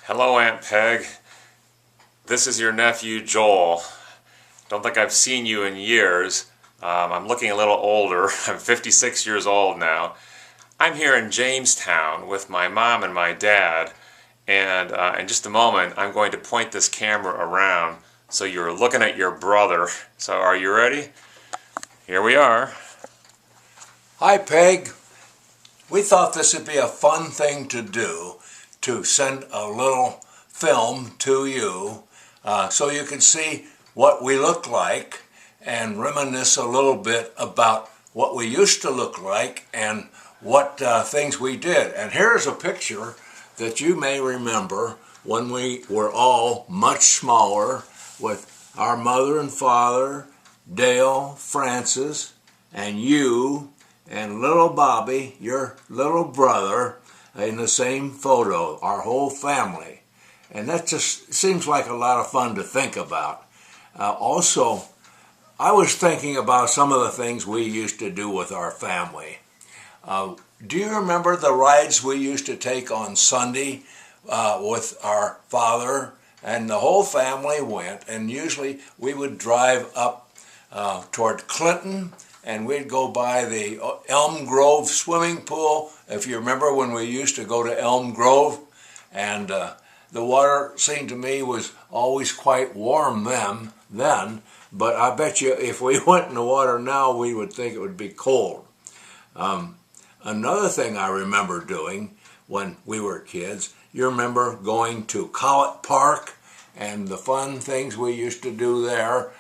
Hello, Aunt Peg. This is your nephew, Joel. Don't think I've seen you in years. I'm looking a little older. I'm 56 years old now. I'm here in Jamestown with my mom and my dad, and in just a moment I'm going to point this camera around so you're looking at your brother. So are you ready? Here we are. Hi, Peg. We thought this would be a fun thing to do, to send a little film to you so you can see what we look like and reminisce a little bit about what we used to look like and what things we did. And here's a picture that you may remember when we were all much smaller, with our mother and father, Dale, Francis, and you, and little Bobby, your little brother, in the same photo, our whole family. And that just seems like a lot of fun to think about. Also, I was thinking about some of the things we used to do with our family. Do you remember the rides we used to take on Sunday with our father? And the whole family went, and usually we would drive up toward Clinton, and we'd go by the Elm Grove swimming pool, if you remember when we used to go to Elm Grove. And the water seemed to me was always quite warm then, but I bet you if we went in the water now, we would think it would be cold. Another thing I remember doing when we were kids, you remember going to Collett Park and the fun things we used to do there.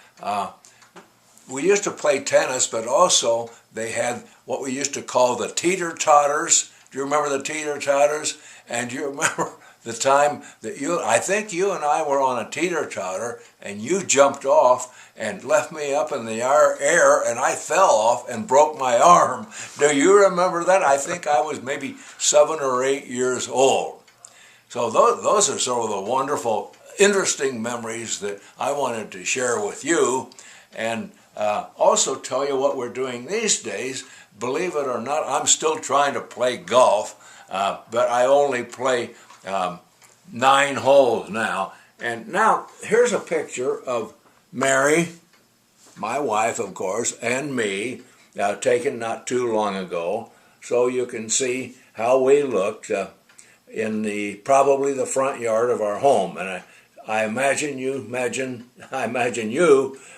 We used to play tennis, but also they had what we used to call the teeter-totters. Do you remember the teeter-totters? And do you remember the time that I think you and I were on a teeter-totter, and you jumped off and left me up in the air, and I fell off and broke my arm. Do you remember that? I think I was maybe 7 or 8 years old. So those are sort of the wonderful, interesting memories that I wanted to share with you, and also tell you what we're doing these days. Believe it or not, I'm still trying to play golf, but I only play 9 holes now. And now here's a picture of Mary, my wife, of course, and me, taken not too long ago, so you can see how we looked in probably the front yard of our home. And I imagine you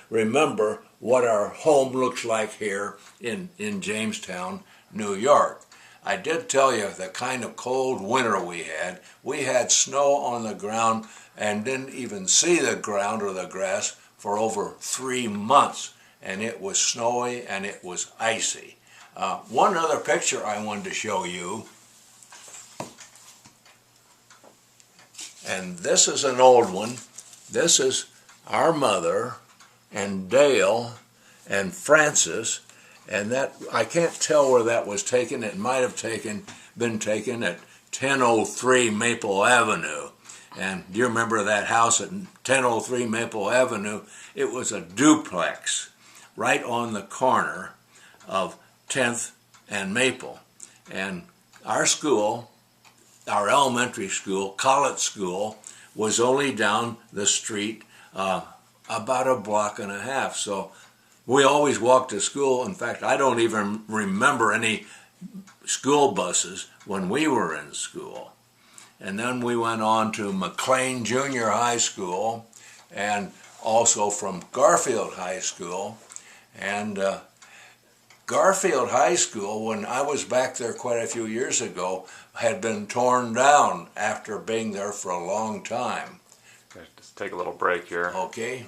remember what our home looks like here in Jamestown, New York. I did tell you the kind of cold winter we had. We had snow on the ground and didn't even see the ground or the grass for over 3 months. And it was snowy and it was icy. One other picture I wanted to show you. And this is an old one. This is our mother and Dale and Francis, and that I can't tell where that was taken. It might have been taken at 1003 Maple Avenue. And do you remember that house at 1003 Maple Avenue? It was a duplex right on the corner of 10th and Maple. And our school, our elementary school, Collett School, was only down the street about a block and a half. So we always walked to school. In fact, I don't even remember any school buses when we were in school. And then we went on to McLean Junior High School, and also from Garfield High School. And Garfield High School, when I was back there quite a few years ago, had been torn down after being there for a long time. Just take a little break here. Okay.